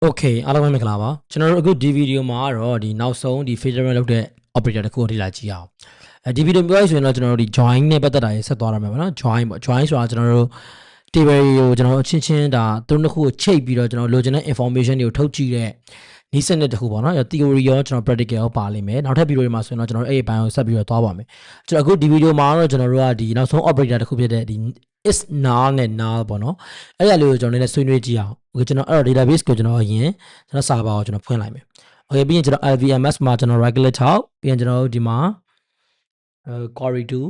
Okay အားလုံးပဲမင်္ဂလာပါကျွန်တော်တို့အခုဒီဗီဒီယိုမှာတော့ဒီနောက်ဆုံးဒီ federal လုပ်တဲ့ operator တစ်ခုကိုလေ့လာကြည့်အောင်ဒီဗီဒီယိုပြောရဆိုရင်တော့ကျွန်တော်တို့ဒီ join နဲ့ပတ်သက်တာရေးဆက်သွားရမှာပေါ့နော် join ပေါ့ join ဆိုတာကျွန်တော်တို့ table ကိုကျွန်တော်အချင်းချင်းဒါသူတို့နှစ်ခုကိုချိတ်ပြီးတော့ကျွန်တော်လိုချင်တဲ့ information တွေကိုထုတ်ကြည့်တဲ့နည်းစနစ်တစ်ခုပေါ့နော် theory ရောကျွန်တော် practical ရောပါလိမ့်မယ်နောက်ထပ်ဗီဒီယိုတွေမှာဆိုရင်တော့ကျွန်တော်အဲ့ဒီဘိုင်းကိုဆက်ပြီးတော့သွားပါမယ်ကျွန်တော်အခုဒီဗီဒီယိုမှာတော့ကျွန်တော်တို့ကဒီနောက်ဆုံး operator တစ်ခုဖြစ်တဲ့ဒီ is null နဲ့ null ပေါ့နော်အဲ့ဒါလေးကိုကျွန်တော်လည်းဆွေးနွေးကြည့်အောင် okay ကျွန်တော်အဲ့တော့ database ကိုကျွန်တော်အရင်ကျွန်တော် server ကိုကျွန်တော်ဖွင့်လိုက်မယ် okay ပြီးရင်ကျွန်တော် LVMS မှာကျွန်တော် right click ထောက်ပြီးရင်ကျွန်တော်ဒီမှာquery to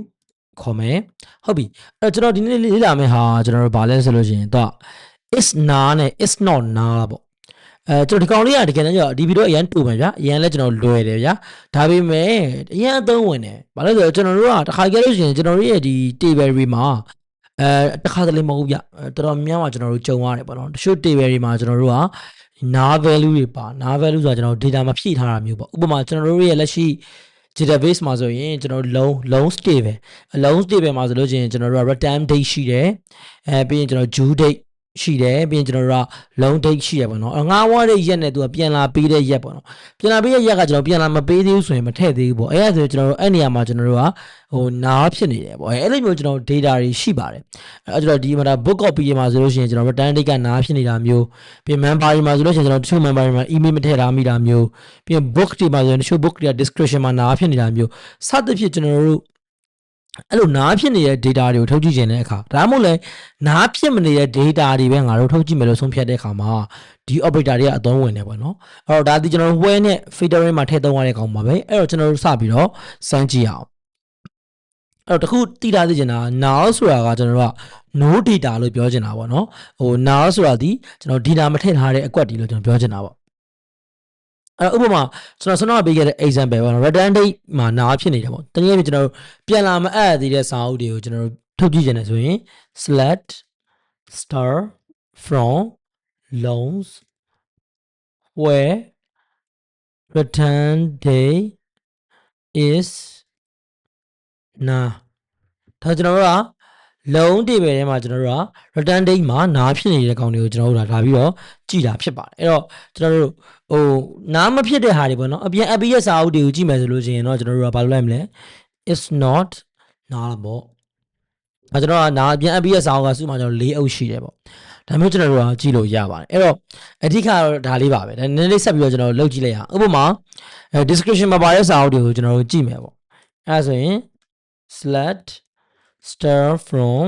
ခေါ်မယ်ဟုတ်ပြီအဲ့တော့ကျွန်တော်ဒီနေ့လေ့လာမယ့်ဟာကျွန်တော်တို့ဗာလဲဆိုလို့ရှိရင်တော့ is null နဲ့ is not null ပေါ့ကျွန်တော်ဒီကောင်လေးကတကယ်တမ်းကျတော့ဒီဗီဒီယိုအရင်တူမယ်ဗျာအရင်လည်းကျွန်တော်လွယ်တယ်ဗျာဒါပေမဲ့အရင်အသုံးဝင်တယ်ဘာလို့လဲဆိုတော့ကျွန်တော်တို့ကတစ်ခါကြလို့ရှိရင်ကျွန်တော်တို့ရဲ့ဒီ table တွေမှာတစ်ခါတလေမဟုတ်ဗျတော်တော်များများကျွန်တော်တို့ကြုံရတယ်ပေါ့နော်တချို့ table တွေမှာကျွန်တော်တို့က null value တွေပါ null value ဆိုတာကျွန်တော် data မှာဖြည့်ထားတာမျိုးပေါ့ဥပမာကျွန်တော်တို့ရဲ့လက်ရှိ database မှာဆိုရင်ကျွန်တော်လုံး stable လုံး stable မှာဆိုလို့ရှိရင်ကျွန်တော်တို့က return date ရှိတယ်ပြီးရင်ကျွန်တော် due date ရှိတယ်ပြီးရင်ကျွန်တော်တို့က long date ရှိရပေါ့နော်ငါးဝါးတဲ့ရက်နဲ့သူကပြန်လာပေးတဲ့ရက်ပေါ့နော်ပြန်လာပေးတဲ့ရက်ကကျွန်တော်ပြန်လာမပေးသေးဘူးဆိုရင်မထည့်သေးဘူးပေါ့အဲ့ဒါဆိုကျွန်တော်တို့အဲ့နေရာမှာကျွန်တော်တို့ကနားဖြစ်နေတယ်ပေါ့အဲ့လိုမျိုးကျွန်တော် data တွေရှိပါတယ်အဲ့တော့ဒီမှာ book copy တွေမှာဆိုလို့ရှိရင်ကျွန်တော် return date ကနားဖြစ်နေတာမျိုးပြီး member တွေမှာဆိုလို့ရှိရင်ကျွန်တော်တချို့ member တွေမှာ email မထည့်ထားမိတာမျိုးပြီး book တွေမှာဆိုရင်တချို့ book တွေက description မှာနားဖြစ်နေတာမျိုးစသဖြင့်ကျွန်တော်တို့အဲ့လိုနားဖြစ်နေတဲ့ data တွေကိုထုတ်ကြည့်ခြင်းတဲ့အခါဒါမှမဟုတ်လဲနားဖြစ်မနေတဲ့ data တွေပဲငါတို့ထုတ်ကြည့်မယ်လို့ဆုံးဖြတ်တဲ့အခါမှာဒီ operator တွေကအသုံးဝင်တယ်ပေါ့နော်အဲ့တော့ဒါဒီကျွန်တော်တို့ where နဲ့ filtering မှာထည့်သုံးရတဲ့ကောင်ပါပဲအဲ့တော့ကျွန်တော်တို့စပြီးတော့စမ်းကြည့်အောင်အဲ့တော့တခုသိထားသိချင်တာ null ဆိုတာကကျွန်တော်တို့က no data လို့ပြောချင်တာပေါ့နော်null ဆိုတာဒီကျွန်တော် data မထည့်ထားတဲ့အကွက်တီလို့ကျွန်တော်ပြောချင်တာပေါ့ဥပမာကျွန်တော်ဆွမ်းတော့ပေးခဲ့တဲ့ example ပေါ့နော် return date မှာနားဖြစ်နေတယ်ပေါ့တနည်းအားဖြင့်ကျွန်တော်တို့ပြန်လာမအပ်သေးတဲ့စာအုပ်တွေကိုကျွန်တော်တို့ထုတ်ကြည့်ကြတယ်ဆိုရင် select star from loans where return date is now ဒါကျွန်တော်တို့ကလုံး table ထဲမှာကျွန်တော်တို့က return date မှာနားဖြစ်နေတဲ့ကောင်တွေကိုကျွန်တော်တို့လာပြီးတော့ကြည့်တာဖြစ်ပါတယ်အဲ့တော့ကျွန်တော်တို့နားမဖြစ်တဲ့ဟာတွေပေါ့နော်အပြင် app ရဲ့စာအုပ်တွေကိုကြည့်မယ်ဆိုလို့ရှိရင်တော့ကျွန်တော်တို့ကဘာလုပ်လိုက်မလဲ is not နားပေါ့ကျွန်တော်ကနားအပြင် app ရဲ့စာအုပ်ကစုမှာကျွန်တော်၄အုပ်ရှိတယ်ပေါ့ဒါမျိုးကျွန်တော်တို့ကကြည့်လို့ရပါတယ်အဲ့တော့အဓိကတော့ဒါလေးပါပဲဒါနည်းနည်းဆက်ပြီးတော့ကျွန်တော်လုပ်ကြည့်လိုက်ရအောင်ဥပမာ description မှာပါတဲ့စာအုပ်တွေကိုကျွန်တော်တို့ကြည့်မယ်ပေါ့အဲ့ဒါဆိုရင် select star from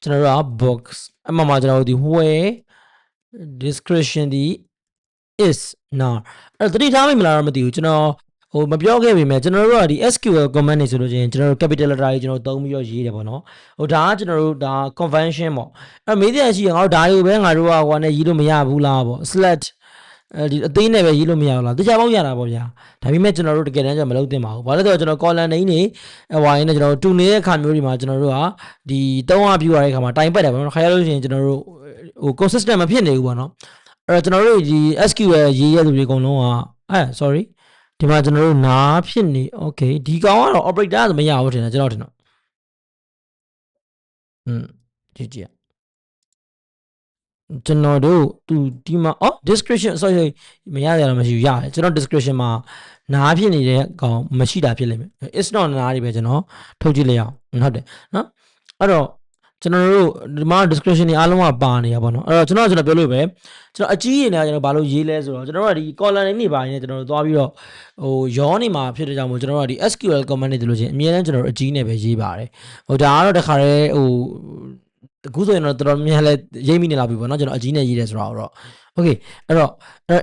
ကျွန်တော်တို့က books အမှန်မှာကျွန်တော်တို့ဒီ where description ဒီ is now အဲ့တော့တတိထားမိမလားတော့မသိဘူးကျွန်တော်မပြောခဲ့ပေမဲ့ကျွန်တော်တို့ကဒီ SQL command နေဆိုလို့ချင်းကျွန်တော်တို့ capital letter တွေကျွန်တော်သုံးပြီးတော့ရေးတယ်ပေါ့နော်ဒါကကျွန်တော်တို့ဒါ convention ပေါ့အဲ့မေးတဲ့ရှိရင်ငါတို့ဒါတွေကိုပဲငါတို့ကဟိုနဲ့ရေးလို့မရဘူးလားပေါ့ select ဒီအသေးနဲ့ပဲရေးလို့မရဘူးလားတခြားပေါင်းရတာပေါ့ဗျာဒါပေမဲ့ကျွန်တော်တို့တကယ်တမ်းကျမလုပ်သင့်ပါဘူးဘာလို့လဲဆိုတော့ကျွန်တော် column name တွေဝိုင်းနဲ့ကျွန်တော်တူနေတဲ့အခါမျိုးတွေမှာကျွန်တော်တို့ကဒီ3အပြူရတဲ့အခါမှာတိုင်ပတ်တယ်ပေါ့နော်ခါရလို့ရှိရင်ကျွန်တော်တို့consistent မဖြစ်နေဘူးပေါ့နော်အဲ့တော့ကျွန်တော်တို့ဒီ SQL ရေးရတဲ့လူတွေအကုန်လုံးကsorry ဒီမှာကျွန်တော်တို့နားဖြစ်နေ okay ဒီကောင်ကတော့ operator ဆိုမရဘူးထင်တယ်ကျွန်တော်ထင်တော့ကြည့်ကျွန်တော်တို့သူဒီမှာdescription sorry မရရတော့မရှိဘူးရတယ်ကျွန်တော် description မှာနားဖြစ်နေတဲ့ကောင်မရှိတာဖြစ်လိမ့်မယ် it's not နားတွေပဲကျွန်တော်ထုတ်ကြည့်လိုက်အောင်ဟုတ်တယ်နော်အဲ့တော့ကျွန်တော်တို့ဒီမှာ description တွေအားလုံးကပါနေရပါတော့အဲ့တော့ကျွန်တော်ပြောလို့ပဲကျွန်တော်အကြီးရနေကျွန်တော်ဘာလို့ရေးလဲဆိုတော့ကျွန်တော်တို့ကဒီ column တွေနေပါနေကျွန်တော်တို့သွားပြီးတော့ရောနေမှာဖြစ်တဲ့ကြောင့်မို့ကျွန်တော်တို့ကဒီ SQL command တွေလို့ချင်းအမြဲတမ်းကျွန်တော်တို့အကြီးနဲ့ပဲရေးပါတယ်ဒါကတော့တခါတည်းအခုဆိုရင်တော့တော်တော်များလဲရိပ်မိနေလာပြီပေါ့နော်ကျွန်တော်အကြီးနဲ့ရေးတယ်ဆိုတော့ okay အဲ့တော့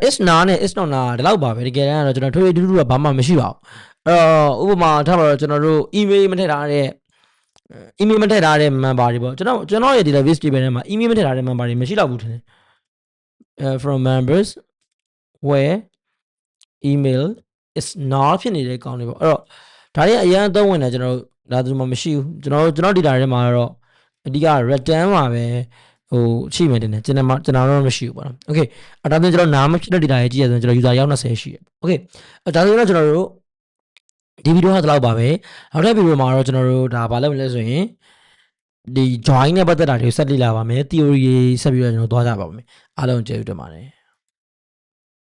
is now နဲ့ is not now ဒီလောက်ပါပဲတကယ်တမ်းကတော့ကျွန်တော်ထွေထွေတူတူကဘာမှမရှိပါဘူးဥပမာထားပါတော့ကျွန်တော်တို့ email မထည့်ထားတဲ့ email မထည့်ထားတဲ့ member တွေပေါ့ကျွန်တော်ရဲ့ database table ထဲမှာ email မထည့်ထားတဲ့ member တွေမရှိတော့ဘူးထင်တယ်from members where email is not ဖြစ်နေတဲ့ကောင်တွေပေါ့အဲ့တော့ဒါတွေအရင်အသုံးဝင်တယ်ကျွန်တော်တို့ဒါသူမှမရှိဘူးကျွန်တော် data ထဲမှာတော့အဓိက return မှာပဲရှိမှတင်တယ်ကျွန်တော်တော့မရှိဘူးပေါ့နော် okay ဒါဆိုရင်ကျွန်တော်နားမဖြစ်တဲ့ data ရေးကြည့်ရဆိုရင်ကျွန်တော် user ရောက်20ရှိရ okay ဒါဆိုရင်တော့ကျွန်တော်တို့ဒီဗီဒီယိုဟာဒီလောက်ပါပဲနောက်တဲ့ဗီဒီယိုမှာတော့ကျွန်တော်တို့ဒါဘာလုပ်မလဲဆိုရင်ဒီ join နဲ့ပတ်သက်တာတွေဆက်လေ့လာပါမယ် theory ဆက်ပြီးတော့ကျွန်တော်သွားကြပါမယ်အားလုံးကျေးဇူးတင်ပါတယ်